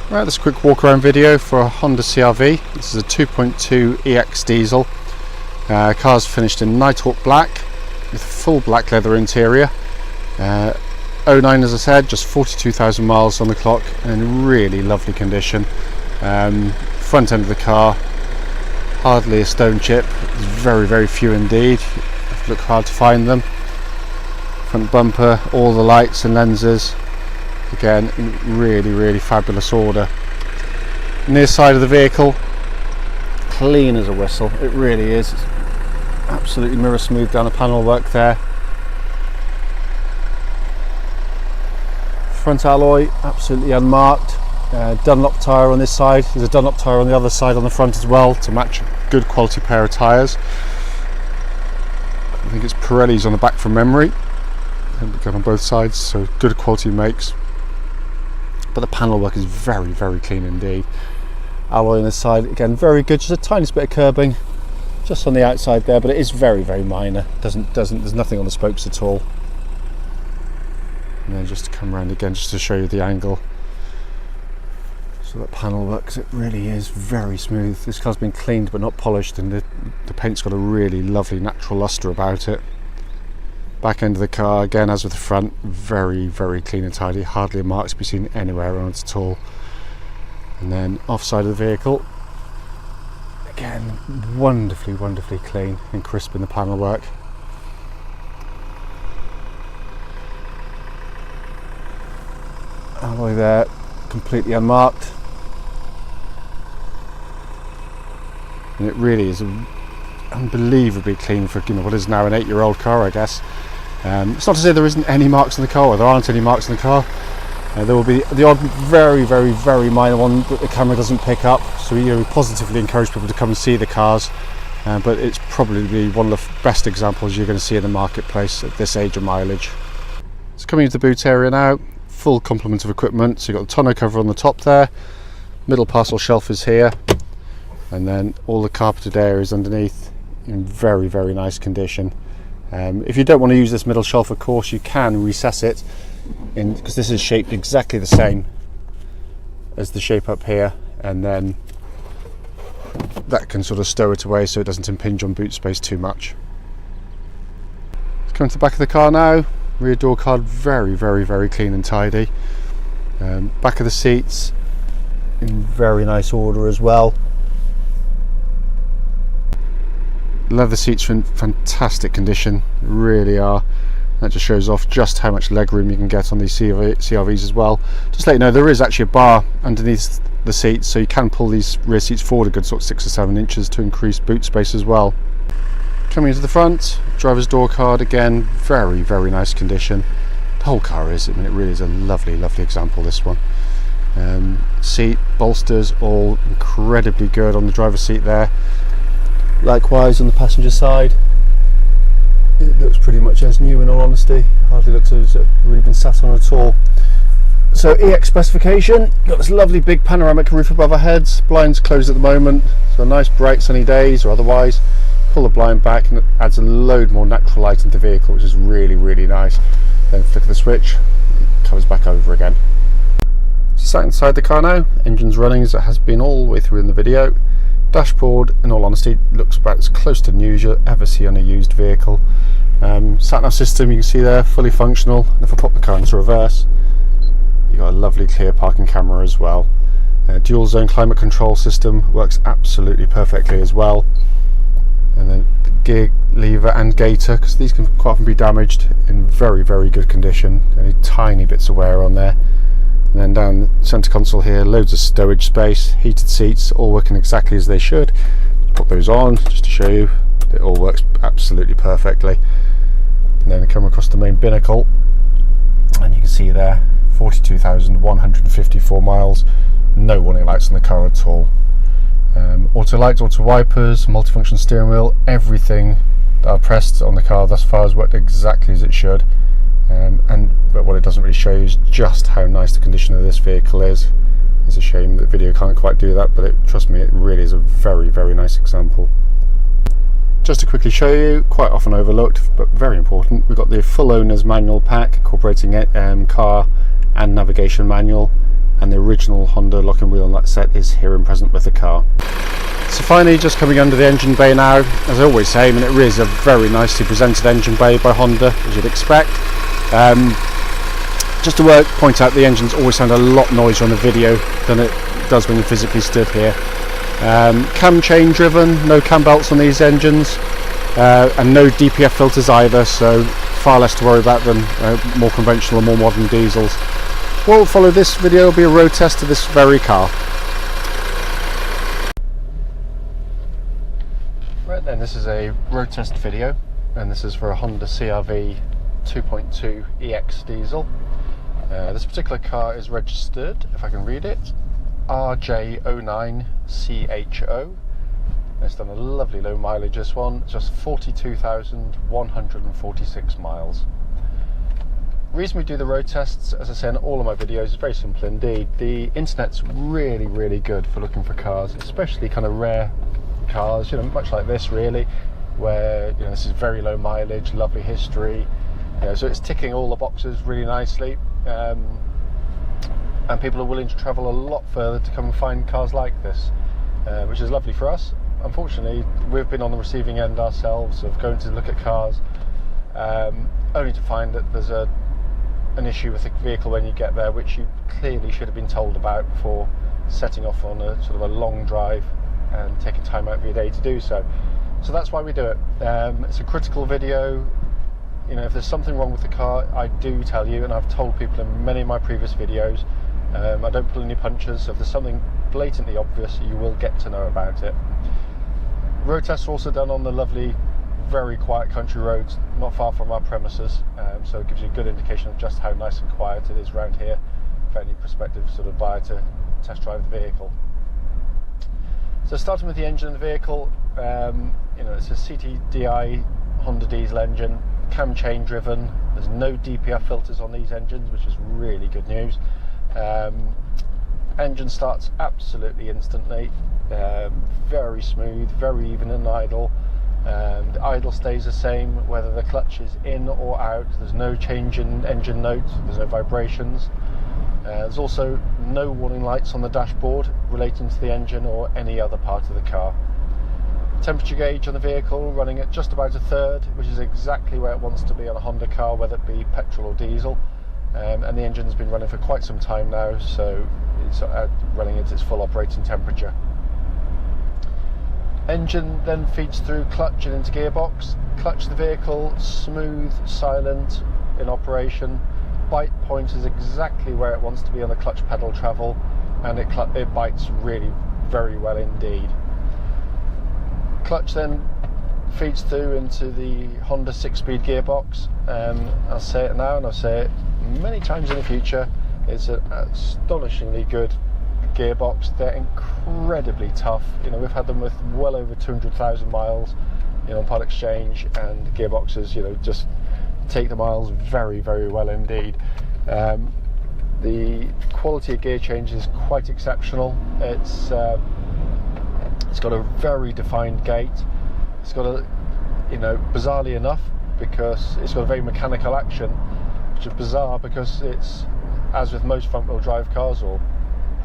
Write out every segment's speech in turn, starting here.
Right, this is a quick walk around video for a Honda CR-V. This is a 2.2 EX diesel. Car's finished in Nighthawk black with full black leather interior. 09, as I said, just 42,000 miles on the clock and in really lovely condition. Front end of the car, hardly a stone chip. There's very few indeed. You have to look hard to find them. Front bumper, all the lights and lenses, again in really fabulous order. Near side of the vehicle, clean as a whistle. It really is. It's absolutely mirror smooth down the panel work there. Front alloy absolutely unmarked. Dunlop tyre on this side. There's a Dunlop tyre on the other side on the front as well to match a good quality pair of tyres. I think it's Pirelli's on the back from memory. Again on both sides, so good quality makes. But the panel work is very clean indeed. Alloy on this side, again very good. Just a tiny bit of curbing just on the outside there, but it is very minor. There's nothing on the spokes at all. And then just to come around again just to show you the angle. So that panel works, it really is very smooth. This car's been cleaned but not polished, and the paint's got a really lovely natural luster about it. Back end of the car, again as with the front, very clean and tidy. Hardly a mark to be seen anywhere around it at all. And then off side of the vehicle, again wonderfully clean and crisp in the panel work. Alloy there, completely unmarked. And it really is unbelievably clean for what is now an 8-year-old car, I guess. It's not to say there isn't any marks on the car, or there aren't any marks on the car. There will be the odd very minor one that the camera doesn't pick up, so we positively encourage people to come and see the cars, but it's probably one of the best examples you're going to see in the marketplace at this age of mileage. So coming into the boot area now, full complement of equipment. So you've got the tonneau cover on the top there, middle parcel shelf is here, and then all the carpeted areas underneath in very nice condition. If you don't want to use this middle shelf, of course you can recess it in, because this is shaped exactly the same as the shape up here, and then that can sort of stow it away so it doesn't impinge on boot space too much. Let's come to the back of the car now. Rear door card very clean and tidy. Back of the seats in very nice order as well. Leather seats are in fantastic condition, really are. That just shows off just how much legroom you can get on these CR-Vs as well. Just to let you know, there is actually a bar underneath the seats, so you can pull these rear seats forward a good sort of 6 or 7 inches to increase boot space as well. Coming into the front, driver's door card, again very nice condition. The whole car is, I mean, it really is a lovely example, this one. Seat, bolsters, all incredibly good on the driver's seat there. Likewise on the passenger side, it looks pretty much as new in all honesty. Hardly looks as if it's really been sat on at all. So EX specification, got this lovely big panoramic roof above our heads, blinds closed at the moment, so nice bright sunny days or otherwise. Pull the blind back and it adds a load more natural light into the vehicle, which is really nice. Then flick the switch, it comes back over again. Sat inside the car now, engine's running as it has been all the way through in the video. Dashboard, in all honesty, looks about as close to new as you'll ever see on a used vehicle. Sat-nav system, you can see there, fully functional. And if I pop the car into reverse, you've got a lovely clear parking camera as well. Dual zone climate control system works absolutely perfectly as well. And then the gear lever and gator, because these can quite often be damaged, in very good condition. Only tiny bits of wear on there. And then down the centre console here, loads of stowage space, heated seats, all working exactly as they should. Put those on just to show you it all works absolutely perfectly. And then come across the main binnacle, and you can see there 42,154 miles, no warning lights on the car at all. Auto lights, auto wipers, multifunction steering wheel, everything that I've pressed on the car thus far has worked exactly as it should. But what it doesn't really show you is just how nice the condition of this vehicle is. It's a shame that video can't quite do that, but trust me, it really is a very nice example. Just to quickly show you, quite often overlooked but very important, we've got the full owner's manual pack incorporating car and navigation manual, and the original Honda lock and wheel nut set is here and present with the car. So finally, just coming under the engine bay now. As I always say, I mean, it is a very nicely presented engine bay by Honda, as you'd expect. Just to point out, the engines always sound a lot noisier on the video than it does when you physically stood here. Cam chain driven, no cam belts on these engines, and no DPF filters either, so far less to worry about than more conventional and more modern diesels. What will follow this video will be a road test of this very car. Right then, this is a road test video, and this is for a Honda CR-V 2.2 EX diesel. This particular car is registered, if I can read it, RJ09CHO. It's done a lovely low mileage, this one, just 42,146 miles. The reason we do the road tests, as I say in all of my videos, is very simple indeed. The internet's really, really good for looking for cars, especially kind of rare cars, you know, much like this really, where, you know, this is very low mileage, lovely history, you know, so it's ticking all the boxes really nicely, and people are willing to travel a lot further to come and find cars like this, which is lovely for us. Unfortunately, we've been on the receiving end ourselves of going to look at cars, only to find that there's an issue with the vehicle when you get there, which you clearly should have been told about before setting off on a sort of a long drive and taking time out of your day to do so. So that's why we do it. It's a critical video. You know, if there's something wrong with the car, I do tell you, and I've told people in many of my previous videos. I don't pull any punches, so if there's something blatantly obvious, you will get to know about it. Road tests are also done on the lovely, very quiet country roads not far from our premises, so it gives you a good indication of just how nice and quiet it is around here for any prospective sort of buyer to test drive the vehicle. So starting with the engine of the vehicle, you know, it's a CDTi Honda diesel engine, cam chain driven. There's no DPF filters on these engines, which is really good news. Engine starts absolutely instantly, very smooth, very even in idle. The idle stays the same whether the clutch is in or out. There's no change in engine note, there's no vibrations. There's also no warning lights on the dashboard relating to the engine or any other part of the car. Temperature gauge on the vehicle running at just about a third, which is exactly where it wants to be on a Honda car, whether it be petrol or diesel. And the engine's been running for quite some time now, so it's running at its full operating temperature. Engine then feeds through clutch and into gearbox. Clutch of the vehicle, smooth, silent in operation. Bite point is exactly where it wants to be on the clutch pedal travel, and it bites really very well indeed. Clutch then feeds through into the Honda 6-speed gearbox. I'll say it now and I'll say it many times in the future, it's an astonishingly good gearbox. They're incredibly tough. You know, we've had them with well over 200,000 miles, you know, on part exchange, and gearboxes, you know, just take the miles very, very well indeed. The quality of gear change is quite exceptional. It's got a very defined gate. It's got a, you know, bizarrely enough, because it's got a very mechanical action, which is bizarre because it's, as with most front-wheel drive cars or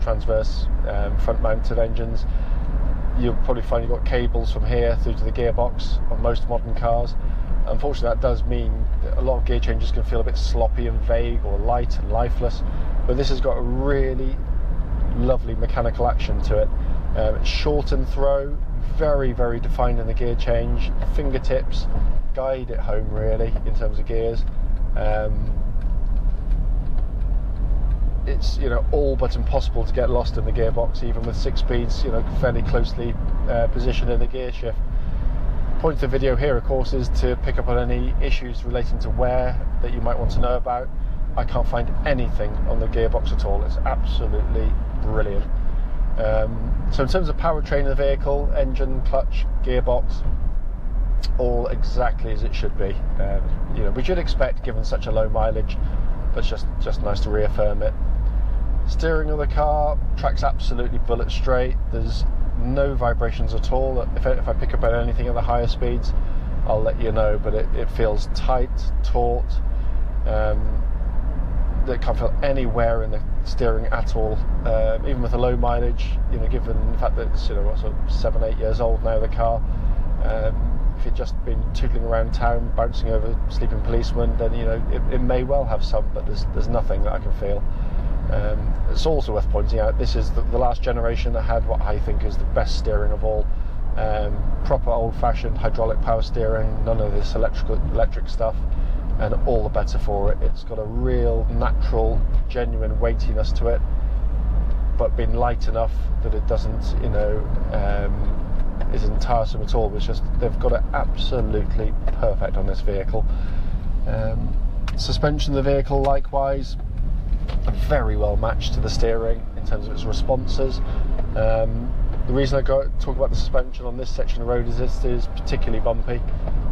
transverse front-mounted engines, you'll probably find you've got cables from here through to the gearbox on most modern cars. Unfortunately, that does mean that a lot of gear changes can feel a bit sloppy and vague or light and lifeless, but this has got a really lovely mechanical action to it. It's short and throw, very, very defined in the gear change. Fingertips guide it home really in terms of gears. It's, you know, all but impossible to get lost in the gearbox, even with 6 speeds, you know, fairly closely positioned in the gear shift. Point of the video here, of course, is to pick up on any issues relating to wear that you might want to know about. I can't find anything on the gearbox at all. It's absolutely brilliant. So in terms of powertrain of the vehicle, engine, clutch, gearbox, all exactly as it should be. You know, we should expect given such a low mileage, but it's just nice to reaffirm it. Steering of the car tracks absolutely bullet straight. There's no vibrations at all. If I pick up on anything at the higher speeds, I'll let you know, but it feels tight, taut. they can't feel any wear in the steering at all, even with the low mileage. You know, given the fact that it's, you know, what, sort of 7-8 years old now, the car. If you'd just been tootling around town, bouncing over sleeping policemen, then, you know, it may well have some, but there's nothing that I can feel. It's also worth pointing out, this is the last generation that had what I think is the best steering of all. Proper old-fashioned hydraulic power steering, none of this electric stuff, and all the better for it. It's got a real natural, genuine weightiness to it, but being light enough that it doesn't, you know, isn't tiresome at all. It's just, they've got it absolutely perfect on this vehicle. Suspension of the vehicle, likewise, very well matched to the steering in terms of its responses. The reason I talk about the suspension on this section of road is this is particularly bumpy,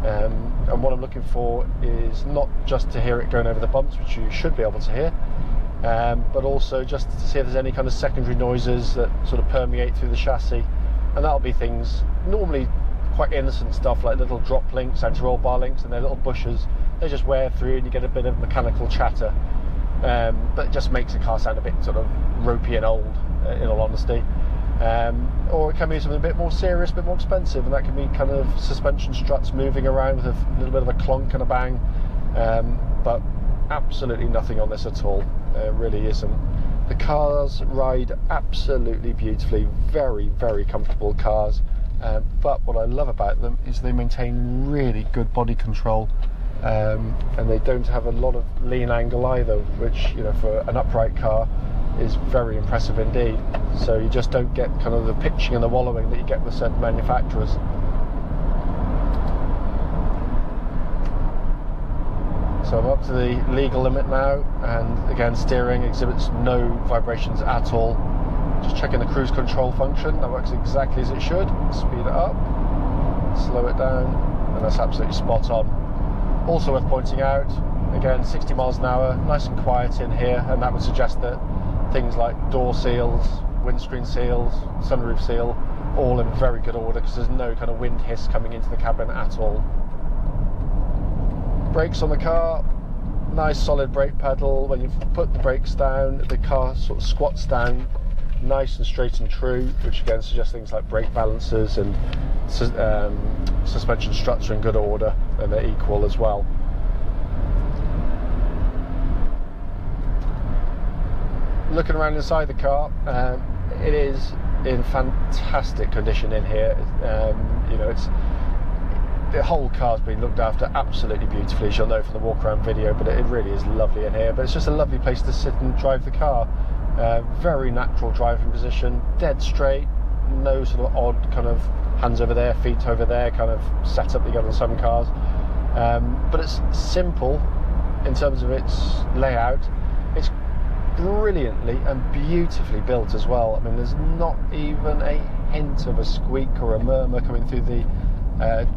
and what I'm looking for is not just to hear it going over the bumps, which you should be able to hear, but also just to see if there's any kind of secondary noises that sort of permeate through the chassis, and that'll be things normally quite innocent stuff like little drop links, anti-roll bar links, and their little bushes. They just wear through and you get a bit of mechanical chatter, but it just makes the car sound a bit sort of ropey and old, in all honesty. Or it can be something a bit more serious, a bit more expensive, and that can be kind of suspension struts moving around with a little bit of a clonk and a bang, but absolutely nothing on this at all. It really isn't. The cars ride absolutely beautifully, very, very comfortable cars, but what I love about them is they maintain really good body control, and they don't have a lot of lean angle either, which, you know, for an upright car is very impressive indeed. So you just don't get kind of the pitching and the wallowing that you get with certain manufacturers. So I'm up to the legal limit now, and again, steering exhibits no vibrations at all. Just checking the cruise control function, that works exactly as it should. Speed it up, slow it down, and that's absolutely spot on. Also worth pointing out, again, 60 miles an hour, nice and quiet in here, and that would suggest that things like door seals, windscreen seals, sunroof seal, all in very good order, because there's no kind of wind hiss coming into the cabin at all. Brakes on the car, nice solid brake pedal. When you put the brakes down, the car sort of squats down nice and straight and true, which again suggests things like brake balancers and suspension struts are in good order, and they're equal as well. Looking around inside the car, it is in fantastic condition in here. You know, the whole car's been looked after absolutely beautifully, as you'll know from the walk around video, but it really is lovely in here. But it's just a lovely place to sit and drive the car. Very natural driving position, dead straight, no sort of odd kind of hands over there, feet over there kind of setup that you get on some cars. But it's simple in terms of its layout. It's brilliantly and beautifully built as well. I mean, there's not even a hint of a squeak or a murmur coming through the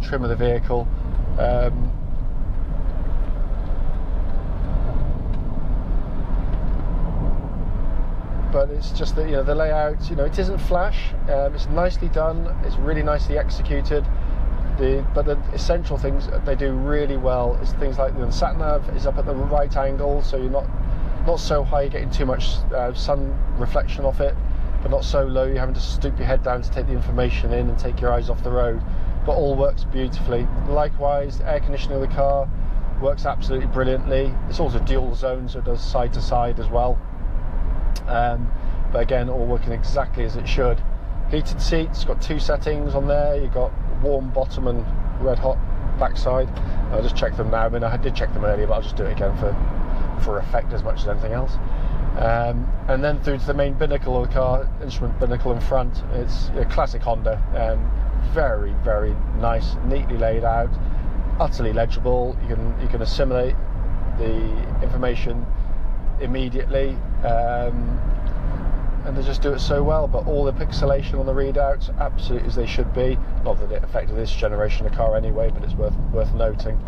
trim of the vehicle. But it's just that, you know, the layout, you know, it isn't flash. It's nicely done. It's really nicely executed. But the essential things they do really well is things like the sat nav is up at the right angle, so you're not so high you're getting too much sun reflection off it, but not so low you're having to stoop your head down to take the information in and take your eyes off the road. But all works beautifully. Likewise, air conditioning of the car works absolutely brilliantly. It's also dual zone, so it does side to side as well. But again, all working exactly as it should. Heated seats, got 2 settings on there. You've got warm bottom and red hot backside. I'll just check them now. I mean, I did check them earlier, but I'll just do it again for effect as much as anything else. And then through to the main binnacle of the car, instrument binnacle in front. It's a classic Honda. Very, very nice, neatly laid out, utterly legible. You can assimilate the information immediately, and they just do it so well. But all the pixelation on the readouts, absolutely as they should be. Not that it affected this generation of car anyway, but it's worth noting.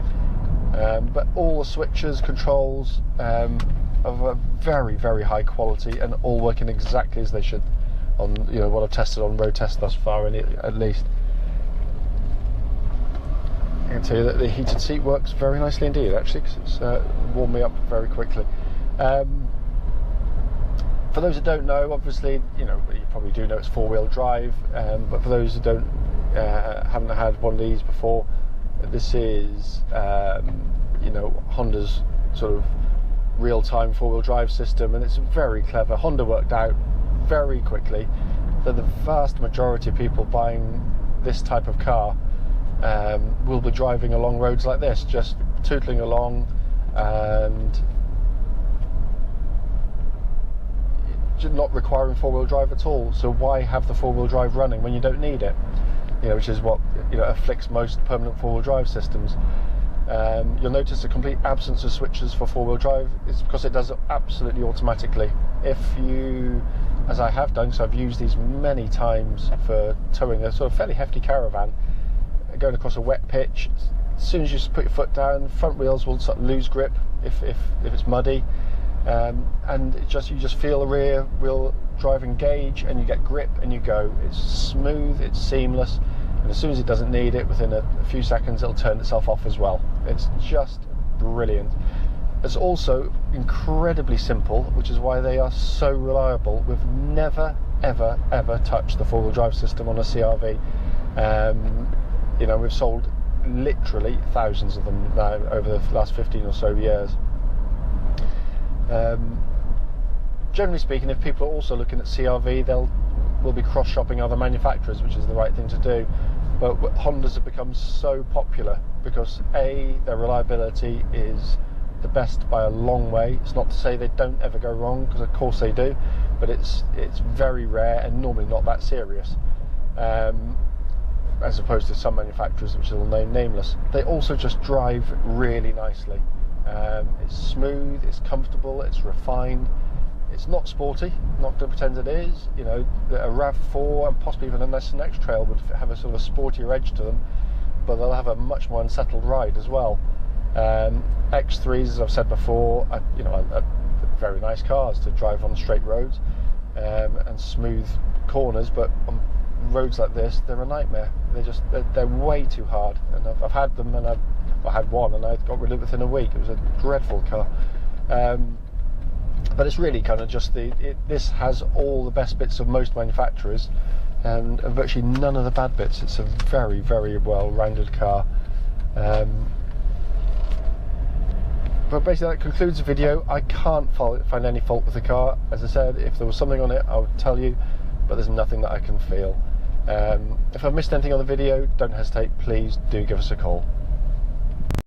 But all the switches, controls, of a very, very high quality, and all working exactly as they should on, you know, what I've tested on road test thus far, at least. I can tell you that the heated seat works very nicely indeed, actually, because it's warmed me up very quickly. For those who don't know, obviously, you probably do know it's four-wheel drive, but for those who haven't had one of these before, this is Honda's sort of real-time four-wheel drive system, and it's very clever. Honda worked out very quickly that the vast majority of people buying this type of car will be driving along roads like this, just tootling along and not requiring four-wheel drive at all. So why have the four-wheel drive running when you don't need it? Which is what afflicts most permanent four-wheel drive systems. You'll notice a complete absence of switches for four-wheel drive. It's because it does it absolutely automatically. If you, as I have done, so I've used these many times for towing a sort of fairly hefty caravan, going across a wet pitch, as soon as you just put your foot down, front wheels will sort of lose grip if it's muddy. And you just feel the rear wheel drive engage, and you get grip and you go. It's smooth, it's seamless, and as soon as it doesn't need it, within a few seconds it'll turn itself off as well. It's just brilliant. It's also incredibly simple, which is why they are so reliable. We've never ever touched the four-wheel drive system on a CRV. We've sold literally thousands of them now over the last 15 or so years. Generally speaking, if people are also looking at CRV, will be cross-shopping other manufacturers, which is the right thing to do. But Hondas have become so popular because their reliability is the best by a long way. It's not to say they don't ever go wrong, because of course they do, but it's very rare and normally not that serious. As opposed to some manufacturers, which will name nameless. They also just drive really nicely. It's smooth, it's comfortable, it's refined. It's not sporty, not to pretend it is. A RAV4 and possibly even a Nissan X-Trail would have a sort of a sportier edge to them, but they'll have a much more unsettled ride as well. X3s, as I've said before, are very nice cars to drive on straight roads and smooth corners, but on roads like this, they're a nightmare. They're way too hard, and I've had them, and I had one and I got rid of it within a week. It was a dreadful car. But it's really kind of just this has all the best bits of most manufacturers and virtually none of the bad bits. It's a very, very well-rounded car. But basically that concludes the video. I can't find any fault with the car. As I said, if there was something on it, I would tell you, but there's nothing that I can feel. If I've missed anything on the video, don't hesitate, please do give us a call.